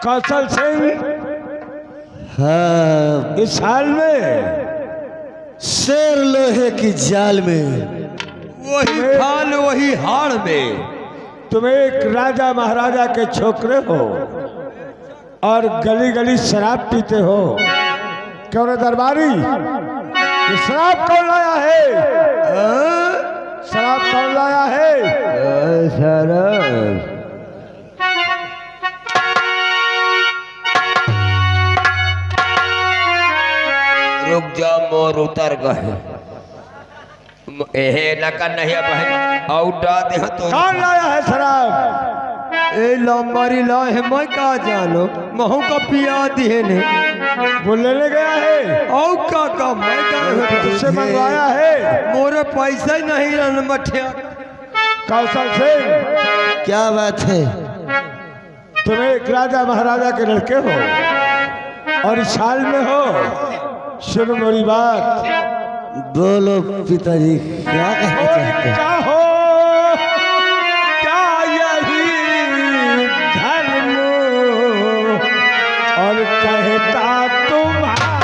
कौशल सिंह, हाँ, इस हाल में शेर लोहे की जाल में, वही हाल वही हाड़ में तुम एक राजा महाराजा के छोकरे हो और गली गली शराब पीते हो। क्यों रे दरबारी, ये शराब कौन लाया है? शराब कौन लाया है? शराब रुक जा, मोर उतर गए। एहे लका नहीं बहन आउटा दे तो कौन लाया है शराब? ए लंबारी ला है, मैं का जानो, महू का पिया दिए ने, वो लेने गया है औ का मैं का तुझसे मंगवाया है। मोरे पैसा ही नहीं रहने मठिया। कौशल सिंह, क्या बात है? तुम एक राजा महाराजा के लड़के हो और इस हाल में हो। सुनो मेरी बात। बोलो पिताजी, क्या कहना चाहते हैं? क्या हो, क्या यही धर्म और कहता तुम्हारा।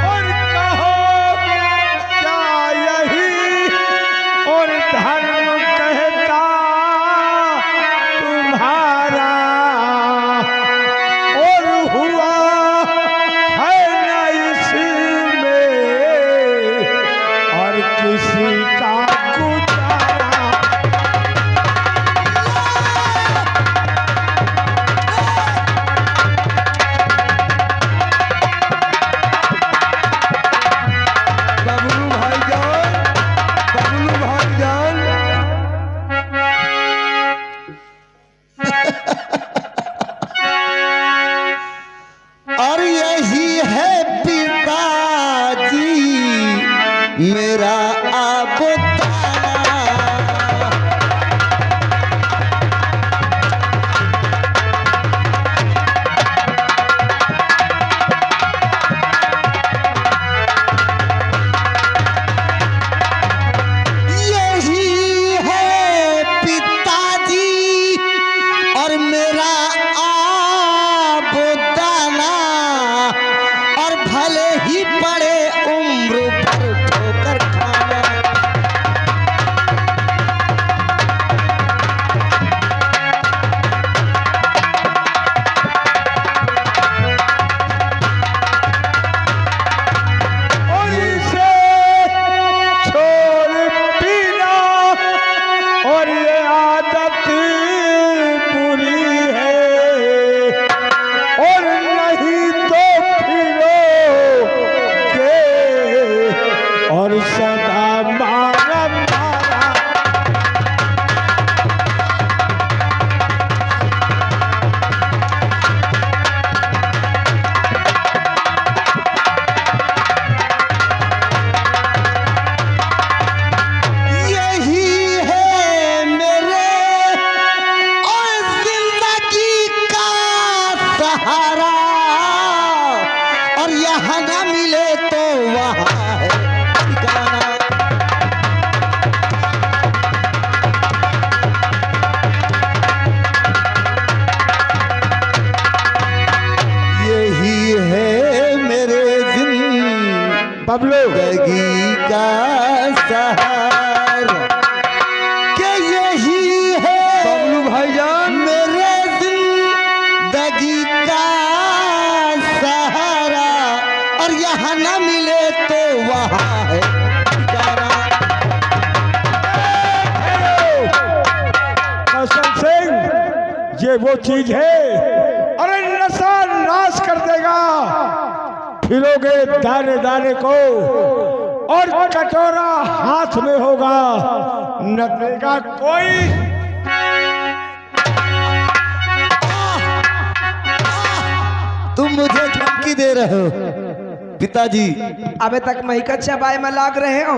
और कहो क्या यही और धर्म कहता तुम्हारा। और हुआ है न इसमें और किसी का गुजारा। बबलू भाईजान, बबलू भाईजान, और यही है पिताजी मेरा आबोताना। यही है पिताजी और मेरा आबोताना, और भले ही पड़े उम्र भर ठोकर खाना। और इसे छोड़ पीना और ये आदत बुरी है। और नहीं तो फिरोगे और सदा मारा मारा। यही है मेरे और जिंदगी का सहारा, और यहाँ न मिले तो वहाँ है ठिकाना। यही है मेरे बबलू, जिंदगी का सहारा, के यही है बबलू भाईजान मेरे जिंदगी का सहारा, और यहाँ न मिले तो वहाँ है ठिकाना। कौशल सिंह, ये वो चीज है, अरे नशा नाश कर देगा। फिरोगे दाने दाने को और कटोरा हाथ में होगा, न देगा कोई। तुम मुझे धमकी दे रहे हो? पिताजी अबे तक मही का चबाई में लाग रहे हो,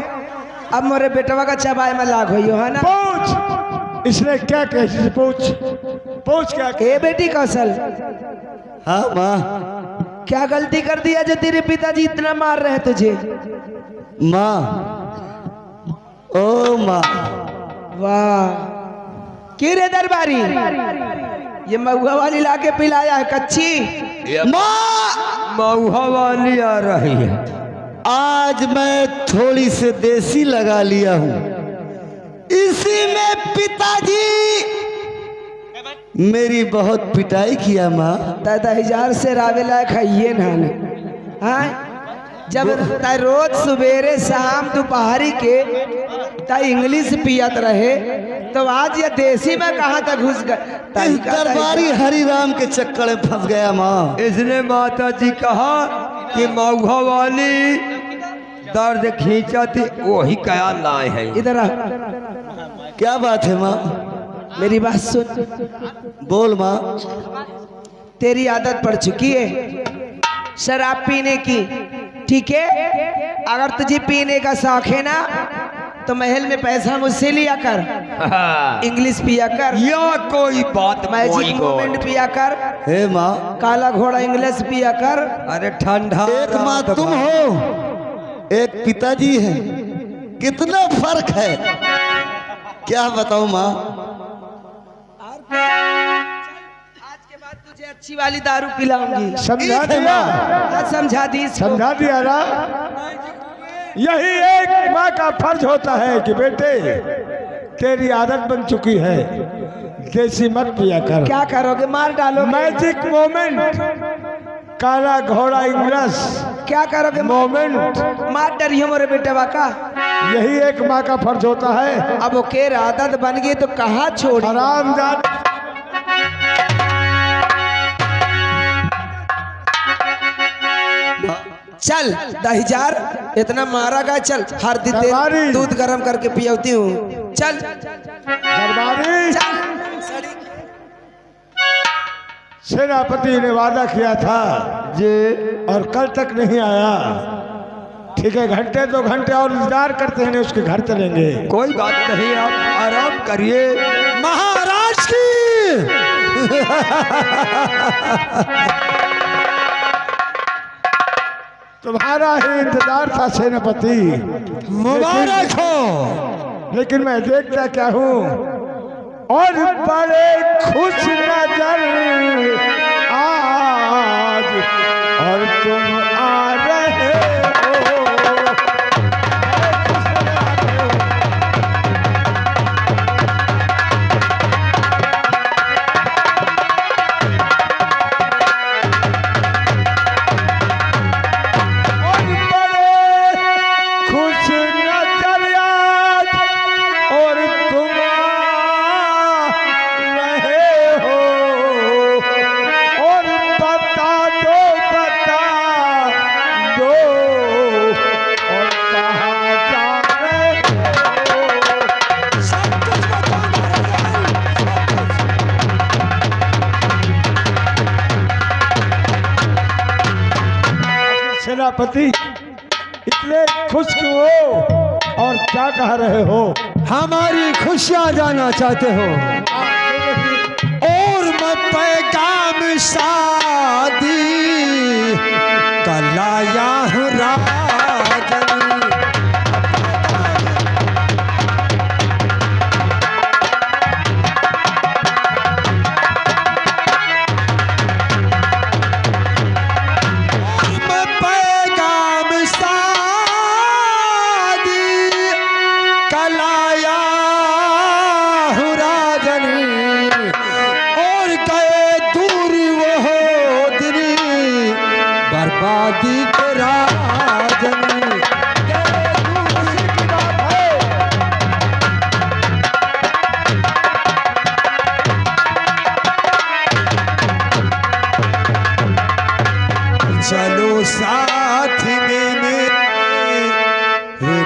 अब मोरे बेटवा का चबाई में लाग हुई हो, है ना? पूछ इसने क्या कहा, पूछ पूछ क्या ए बेटी कौशल, हाँ माँ। क्या गलती कर दिया जो तेरे पिताजी इतना मार रहे तुझे? माँ, ओ माँ, वाह, की रे दरबारी, ये महुआ वाली लाके पिलाया है कच्ची? माँ महुआ वाली आ रही है। आज मैं थोड़ी से देसी लगा लिया हूँ, इसी में पिताजी मेरी बहुत पिटाई किया माँ। 10,000 से रावेला खाइए नाने, हाँ? जब ताई रोज सवेरे शाम दोपहरी के ताई इंग्लिश पियत रहे, तो आज ये देसी में कहाँ तक घुस गए? इस दरबारी हरिराम के चक्कर में फंस गया माँ। इसने माता जी कहा कि महुआ वाली दर्द खींचा थी, वही क्या लाए है। इधर आ, क्या बात है माँ? मेरी बात सुन। बोल माँ। तेरी आदत पड़ चुकी है शराब पीने की, ठीक है? अगर तुझे पीने का शौक है ना, तो महल में पैसा मुझसे लिया कर, इंग्लिश पिया कर, या कोई बात मैजिक मोमेंट पिया कर, हे माँ, काला घोड़ा इंग्लिश पिया कर। अरे ठंडा एक माँ तुम हो, एक पिताजी है, कितना फर्क है, क्या बताऊं माँ। आज के बाद तुझे अच्छी वाली दारू पिलाऊंगी। समझा दिया, समझा दी, समझा दिया ना। यही एक माँ का फर्ज होता है कि बेटे तेरी आदत बन चुकी है, देसी मत पिया कर। क्या करोगे? मार डालो। मैजिक मोमेंट, काला घोड़ा इंग्लिश, क्या करोगे? मोमेंट, मार डरियो मोरे बेटे का। यही एक माँ का फर्ज होता है। अब वो के आदत बन गई तो कहाँ छोड़ी? हरामजादा। चल 10,000 इतना मारा गया, चल हर दिन दरबारी। दूध गर्म करके पियोती हूँ, चल दरबारी, चल। सेनापति ने वादा किया था जी, और कल तक नहीं आया। ठीक है, घंटे 2 घंटे और इंतजार करते हैं, उसके घर चलेंगे। कोई बात नहीं, आप आराम करिए। महाराज की तुम्हारा ही इंतजार था सेनापति। मुबारक हो। लेकिन मैं देखता क्या हूँ, और बड़े खुश नजर आज, और तुम आ रहे हो। और बड़े खुश नजर आज, और तुम आ रहे हो। और बता दो और कहाँ जा रहे हो। सब कुछ सेनापति इतने खुश क्यों हो, और क्या कह रहे हो? हमारी खुशियाँ जाना चाहते हो, और मैं पैगाम शादी कलाया हूँ राजन। मैं पैगाम शादी कलाया हूँ राजनी, और गए दूर वो दिनी बर्बादी के राजनी। चलो साथ में मेरे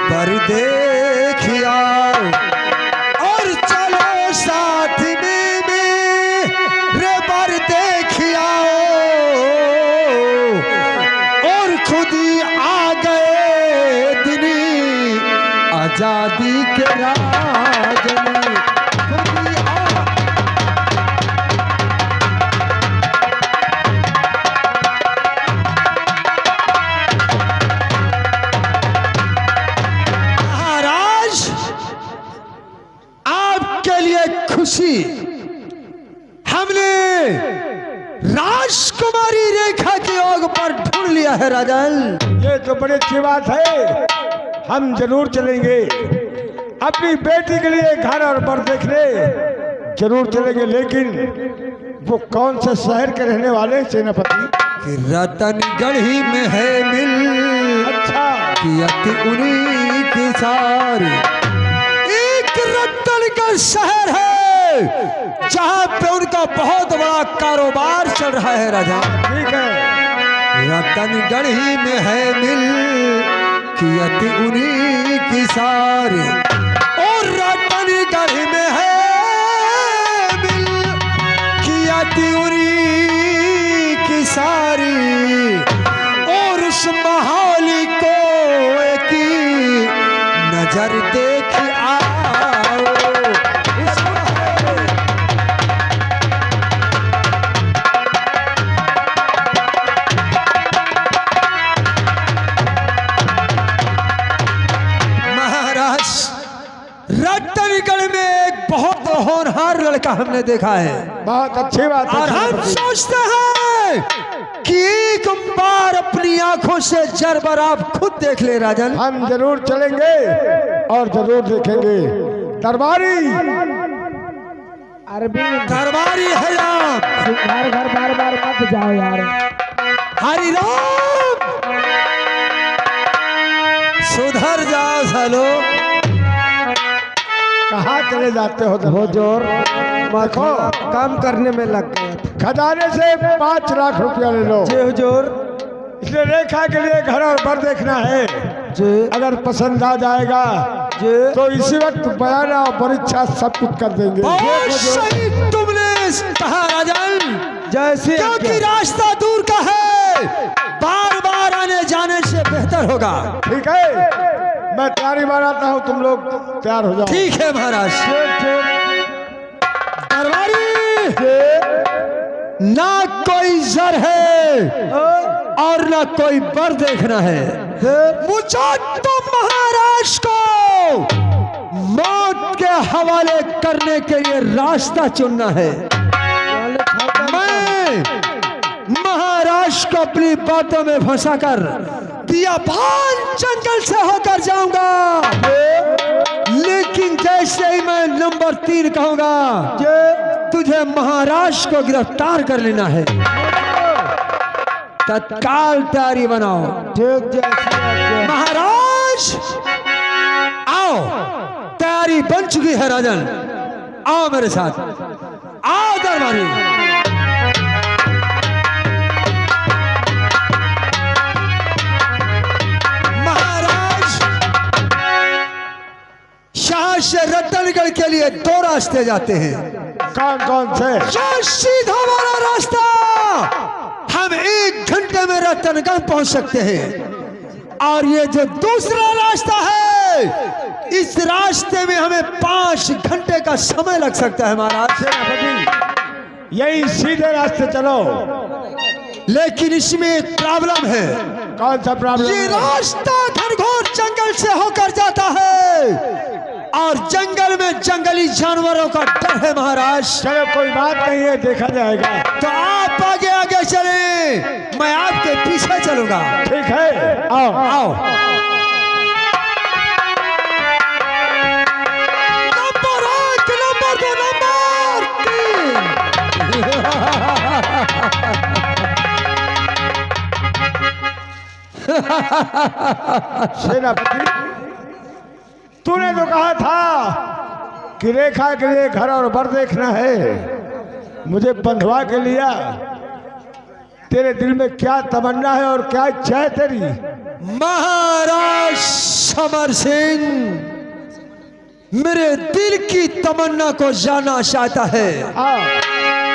पर देखिया, और चलो साथ में मेरे पर देखिया, और खुद खुदी आ गए दिनी आजादी के राजनी खुदी महाराज आपके लिए खुशी हमने राजकुमारी रेखा के योग पर ढूंढ लिया है राजन। ये तो बड़ी अच्छी बात है, हम जरूर चलेंगे अपनी बेटी के लिए घर और बर देखने जरूर चलेंगे। लेकिन वो कौन से शहर के रहने वाले हैं सेनापति? कि रतनगढ़ ही में है मिल अच्छा, कि अति उन्हीं की सारी एक रतनगढ़ शहर है जहाँ पे उनका बहुत बड़ा कारोबार चल रहा है राजा। ठीक है, रतनगढ़ ही में है मिल कि अति उन्हीं की सारी और रतनगढ़ में है मिल कि अति उन्हीं की सारी और उस महाली को एक नजर देख आओ। रतनगढ़ में एक बहुत होनहार लड़का हमने देखा है बहुत अच्छी बात है और हम सेनापति। सोचते हैं कि एक बार अपनी आंखों से जरबर आप खुद देख ले राजन। हम जरूर चलेंगे और जरूर देखेंगे। दरबारी दरबारी है आप, घर घर बार बार मत जाओ यार। हरि राम सुधर जाओ सालो। कहाँ चले जाते हो? जोर देखो, काम करने में लग गए थे। खजाने से 5 लाख रुपया ले लो। जी हुजूर। इसलिए रेखा के लिए घर और बर देखना है। जी अगर पसंद आ जाएगा जी तो इसी वक्त बयाना और परीक्षा सब कुछ कर देंगे। बहुत सही तुमने कहा राजन, जैसे क्योंकि रास्ता दूर का है, बार बार आने जाने से बेहतर होगा। ठीक है, मैं तैयारी बनाता हूँ, तुम लोग तैयार हो जाओ। ठीक है महाराज। दरबारी ना कोई जर है और ना कोई बर देखना है, मुझे तो महाराज को मौत के हवाले करने के लिए रास्ता चुनना है। मैं महाराज को अपनी बातों में फंसाकर बियाबान जंगल से होकर जाऊंगा, लेकिन जैसे ही मैं नंबर 3 कहूंगा तुझे महाराज को गिरफ्तार कर लेना है। तत्काल तैयारी बनाओ। महाराज आओ, तैयारी बन चुकी है राजन, आओ मेरे साथ, आओ दरबारी। यहाँ से रतनगढ़ के लिए 2 रास्ते जाते हैं। कौन कौन से? जो सीधा वाला रास्ता हम 1 घंटे में रतनगढ़ पहुंच सकते हैं, और ये जो दूसरा रास्ता है इस रास्ते में हमें 5 घंटे का समय लग सकता है महाराज। यही सीधे रास्ते चलो। लेकिन इसमें एक प्रॉब्लम है। कौन सा प्रॉब्लम? ये रास्ता घनघोर जंगल से होकर जाता है और जंगल में जंगली जानवरों का डर है महाराज। चलो कोई बात नहीं है, देखा जाएगा। तो आप आगे आगे चलें, मैं आपके पीछे चलूंगा। ठीक है, आओ आओ। Number 1, number 2, number 3। सेनापति, तूने तो कहा था कि रेखा के लिए घर और बर देखना है, मुझे बंधवा के लिया। तेरे दिल में क्या तमन्ना है और क्या इच्छा है तेरी? महाराज समर सिंह मेरे दिल की तमन्ना को जानना चाहता है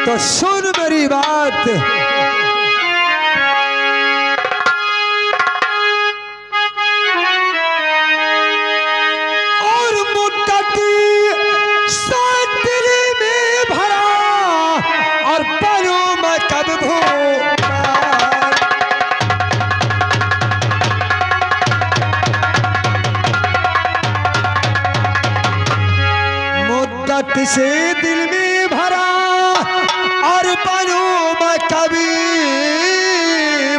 तो सुन मेरी बात। से दिल में भरा और बनूं मैं कवि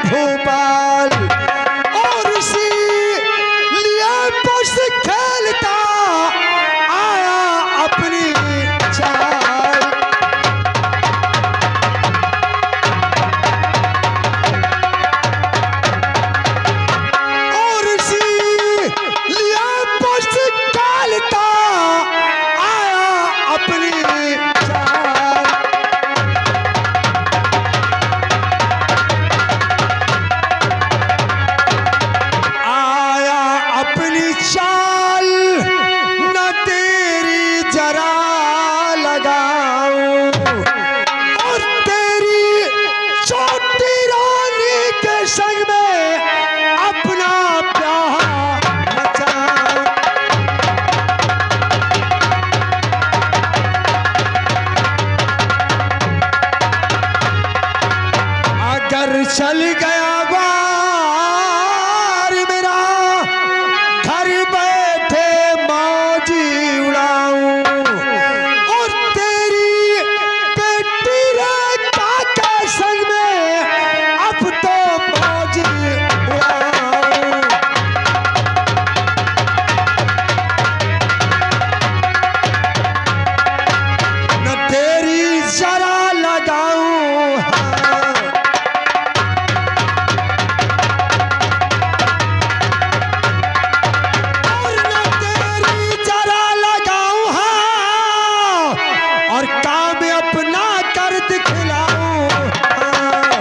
भोपाल और उसी लिए बस खेलता आया अपनी चाल। और उसी लिए बस खेलता आया अपनी चाल। आया अपनी चाल न तेरी जरा लगाऊं और तेरी छोटी रानी के संग में अपना प्यार मचाऊं। अगर चल गया बार मेरा घर बैठे मौजी उड़ाऊं और तेरी बेटी रेखा के संग में अब तो मौजी उड़ाऊं। न तेरी जरा लगाऊं हाँ। और न तेरी जरा लगाऊं हाँ और काम अपना कर दिखलाऊं हाँ।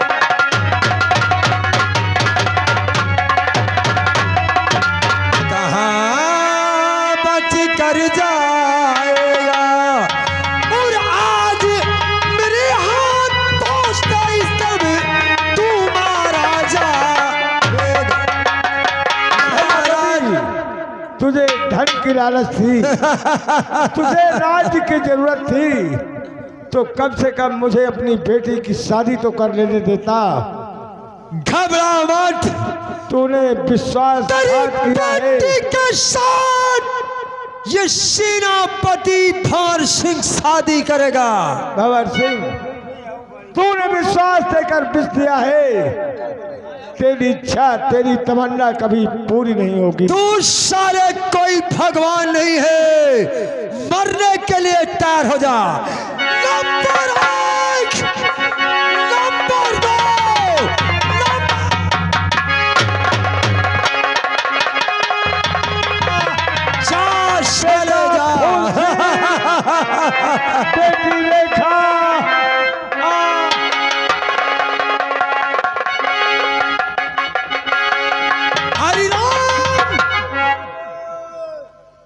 कहाँ बच कर जाएगा और आज मेरे हाथ पहुंचता इस तब तू मारा जाएगा। महाराज तुझे धन की लालच थी, तुझे राज्य की जरूरत थी, तो कम से कम मुझे अपनी बेटी की शादी तो कर लेने देता। घबरा मत, तूने विश्वासघात किया है। बेटी के साथ ये सेनापति भार सिंह शादी करेगा। भंवर सिंह, तूने विश्वास देकर विष दिया है। तेरी इच्छा, तेरी तमन्ना कभी पूरी नहीं होगी। तू सारे कोई भगवान नहीं है, मरने के लिए तैयार हो जा। नंबर 1, नंबर 2, जा चले जा। बेटी रेखा हरि राम,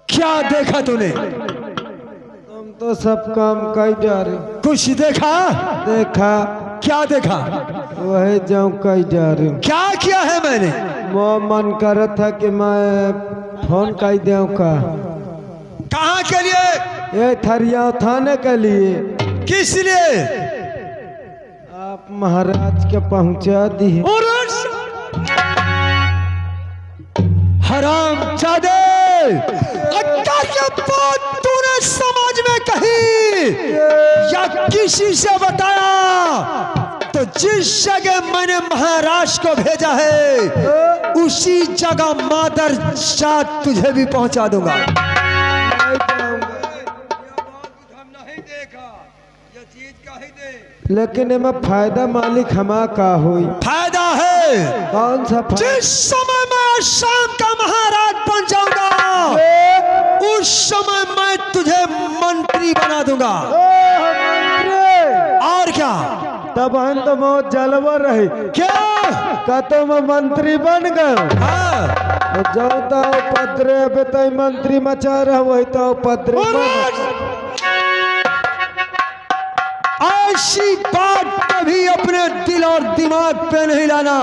क्या देखा तूने? तुम तो सब काम कई जा रहे। कुछ देखा? देखा क्या देखा? वही जाऊं कई जा रही। क्या किया है मैंने? वो मन कर रहा था कि मैं फोन कई दूं का। कहाँ के लिए? ये थरिया उठाने के लिए। किस लिए? आप महाराज के पहुंचा दी। हराम जादे, अक्का के बात तूने समाज में कही या किसी से बताया तो जिस जगह मैंने महाराज को भेजा है उसी जगह मादर जात तुझे भी पहुंचा दूंगा। लेकिन इनमें फायदा मालिक हमा का हुई। फायदा है। कौन सा फायदा? जिस समय मैं शाम का महाराज बन जाऊंगा उस समय मैं तुझे मंत्री बना दूंगा। और क्या? तब हम तो बहुत जलवा रही। क्या? का तो मैं मंत्री बन गए। हाँ। जो तो पदरे पे तो मंत्री मचा रहा वही तो पदरे ऐसी बात कभी अपने दिल और दिमाग पे नहीं लाना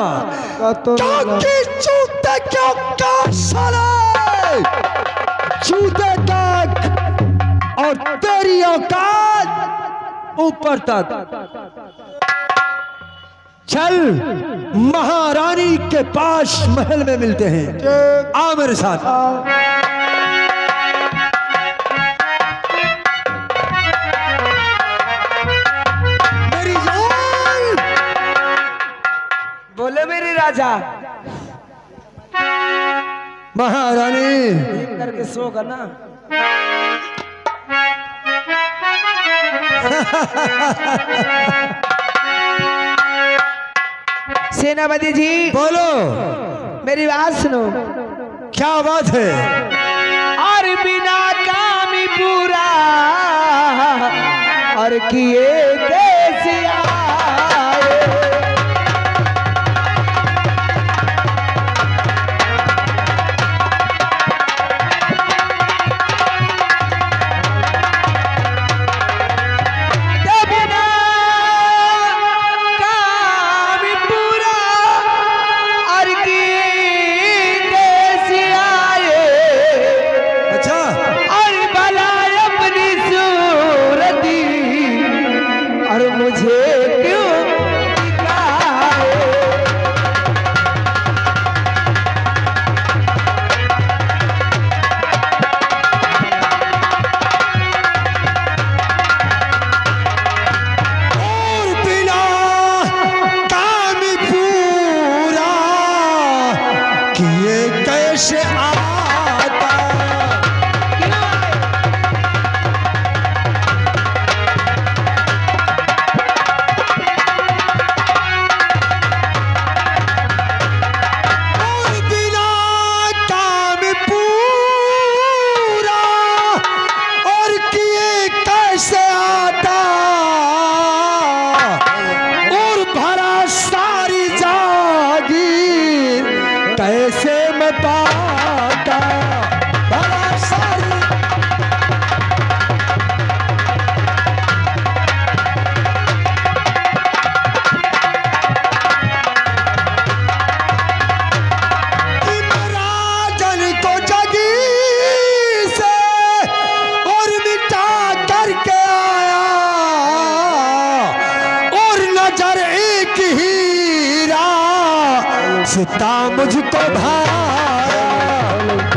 क्योंकि जूते क्यों का साले जूते तक और तेरी औकात ऊपर तक। चल महारानी के पास महल में मिलते हैं। आ मेरे साथ। जा महारानी करके सोगा ना। सेनापति जी बोलो, मेरी बात सुनो। क्या बात है? और बिना काम पूरा और किए कैसे आए। बिना काम पूरा और किए कैसे आए। अच्छा, और भला अपनी सूरती और मुझे क्यों दिखाए। और बिना काम पूरा किए कैसे आता। और बिना काम पूरा और किए कैसे आता। और भरा सारी जागीर कैसे मैं पाता। भरा सारी राजन को जगी से और मिटा करके आया। और नजर एक हीरा सीता मुझको भाया।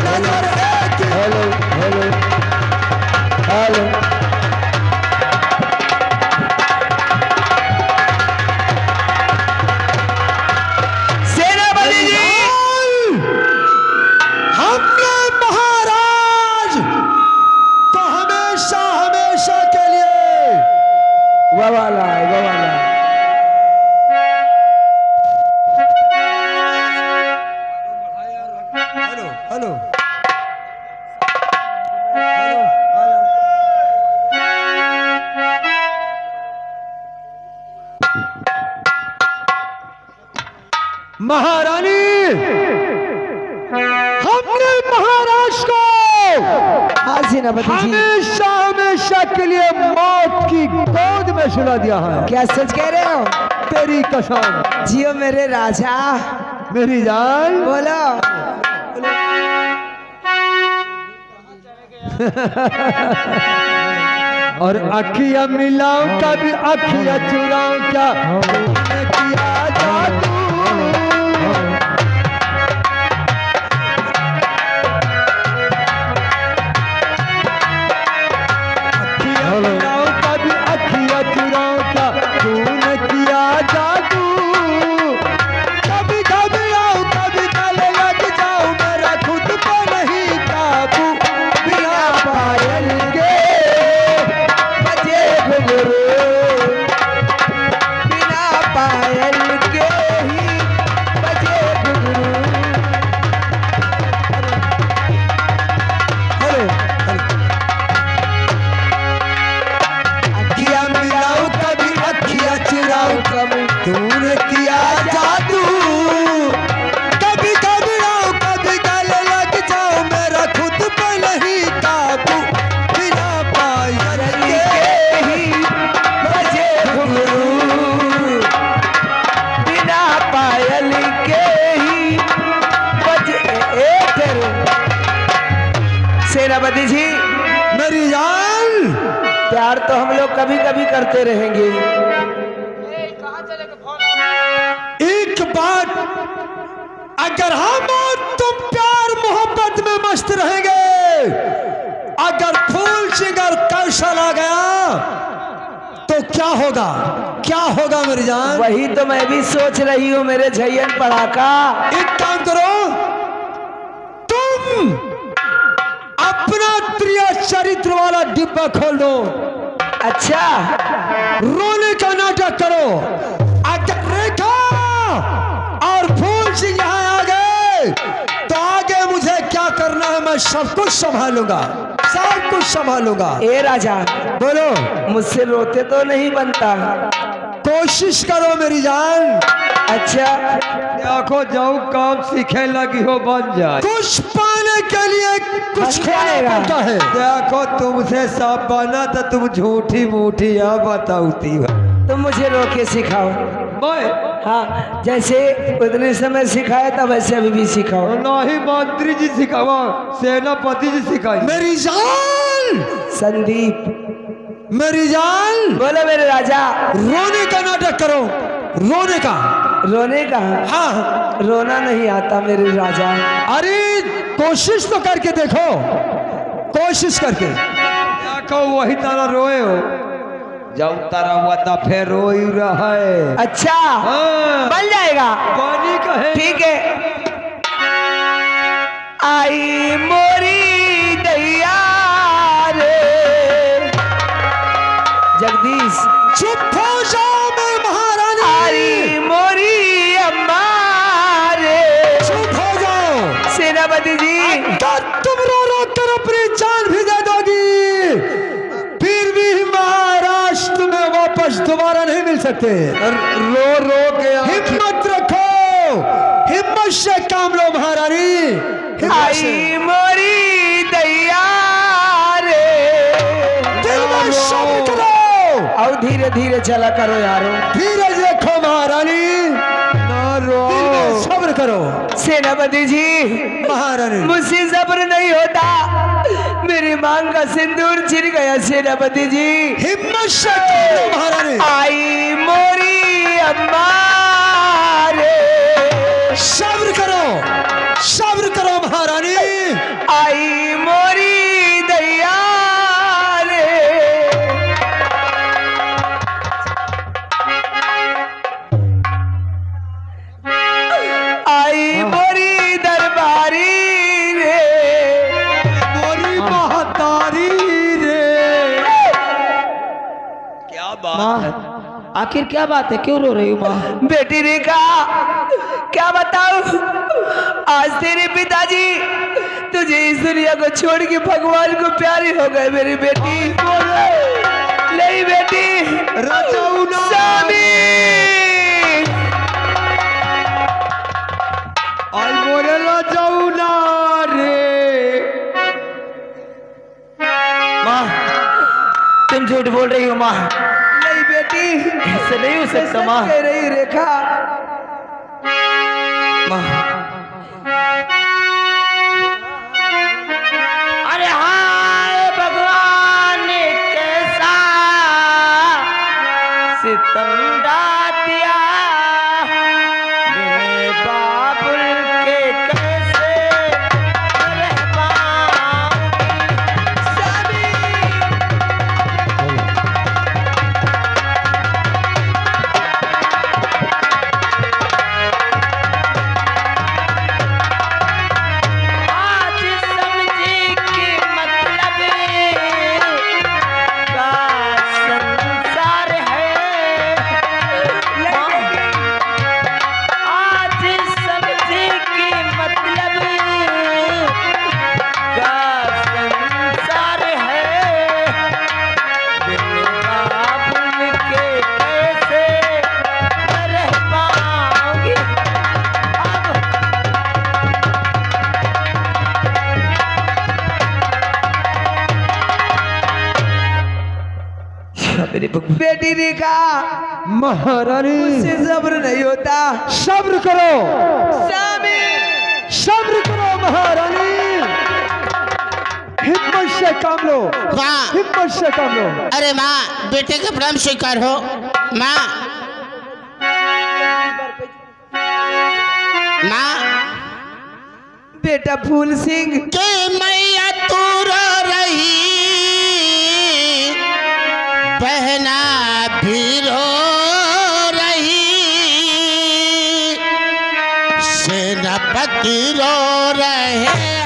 नजर एक हेलो हेलो हेलो सेनापति जी हमने महाराज को हमेशा हमेशा के लिए वो वाला है, वो वाला है। हेलो हेलो महारानी, हमने महाराज को हाँ सेनापति जी, हमेशा हमेशा के लिए मौत की गोद में सुला दिया है। क्या सच कह रहे हो? तेरी कसम जियो मेरे राजा। मेरी जान। बोलो। और अखियां मिलाऊं कभी अखियां चुराऊं क्या तूने किया जादू। अखियां मिलाऊं कभी अखियां चुराऊं क्या तूने किया जादू। कभी घबराऊं कभी गले लग जाऊं मेरा खुद पे नहीं काबू। बिना पायल के बजे घुंघरू, बिना पायल के ही बजे घुंघरू। हेलो अखियां मिलाऊं कभी अखियां चुराऊं कभी तूने किया जादू। कभी घबराऊं कभी गले लग जाऊं मेरा खुद पे नहीं काबू। बिना पायल के ही बजे घुंघरू, बिना पायल के ही बजे। सेनापति जी मेरी जान। प्यार तो हम लोग कभी कभी करते रहेंगे। एक बात, अगर हम और तुम प्यार मोहब्बत में मस्त रहेंगे, अगर फूल चिगर कौशल आ गया तो क्या होगा मेरी जान? वही तो मैं भी सोच रही हूँ मेरे झैयन पड़ाका। एक काम करो, तुम अपना प्रिय चरित्र वाला डिब्बा खोल दो। अच्छा, रोने का नाटक करो। अगर रेखा और फूल सिंह यहाँ आ गए तो आगे मुझे क्या करना है मैं सब कुछ संभालूंगा, सब कुछ संभालूंगा। ए राजा, बोलो। मुझसे रोते तो नहीं बनता। कोशिश करो मेरी जान। अच्छा, देखो जाओ काम सीखे लगी हो बन जाए। कुछ पाने के लिए कुछ बन खोना जाएगा। पड़ता है। देखो तुमसे सब बना तो तुम झूठी मूठी या बताऊती हो। तुम मुझे रोके सिखाओ। मैं हाँ, जैसे उतने समय सिखाया था वैसे अभी भी सिखाओ। नहीं मंत्री जी सिखावा, सेनापति जी सिखाई। मेरी जान, संदीप, मेरी जान, बोलो मेरे राजा। रोने का नाटक करो, रोने का। रोने का? हाँ, रोना नहीं आता मेरे राजा। अरे कोशिश तो करके देखो, कोशिश करके। देखो वही तारा रोए हो, जब तारा हुआ था फिर रोई रहा है। अच्छा, हाँ। बन जाएगा। पानी कहे ठीक है। आई मोरी दैया रे जगदीश, चुप हो जाओ मैं महारानी। आई मोरी अम्मा रे। चुप हो जाओ। सेनापति जी, अगर तुम रो कर अपनी जान भी दे दोगी फिर भी महाराष्ट्र में वापस दोबारा नहीं मिल सकते। रो रो के हिम्मत रखो, हिम्मत से काम लो महारानी, हिम्मत से। आई मोरी दैया रे। दिल में सब्र करो, और धीरे धीरे चला करो यारो। धीरज रखो महारानी, दिल में सब्र करो सेनापति जी, महारानी। मुझसे सब्र नहीं होता, मेरी मांग का सिंदूर छिड़ गया सेनापति जी। हिम्मत से काम लो महारानी। आई मोरी अम्मा रे। सब्र करो महारानी। आई मोरी दैया रे। आई मोरी दरबारी रे। मोरी महतारी रे। क्या बात है? आखिर क्या बात है, क्यों रो रही हूँ माँ? बेटी रेखा, क्या बताऊं, आज तेरे पिताजी तुझे इस दुनिया को छोड़ के भगवान को प्यारी हो गए मेरी बेटी। नहीं बेटी, रचौना स्वामी। आई बोले रचौना रे। माँ, तुम झूठ बोल रही हो माँ। नहीं बेटी, ऐसे नहीं हो सकता माँ। कह रही रेखा। माँ, अरे हाय भगवान ने कैसा सितम डाल दिया, बिन बाबुल के कैसे रह पाऊंगी। सभी आज समझी कि मतलब का संसार है। आज समझी कि मतलब का संसार है। बिन बाबुल के कैसे रह पाऊंगी। बेटी रेखा, महारानी मुझसे सब्र नहीं होता। सब्र करो, स्वामी, सब्र करो महारानी। हिम्मत से काम लो, माँ, हिम्मत से काम लो। अरे माँ, बेटे के प्रेम स्वीकार हो। माँ, माँ, बेटा फूल सिंह, के मैया तू रो रही, बहना भी पति रो रहे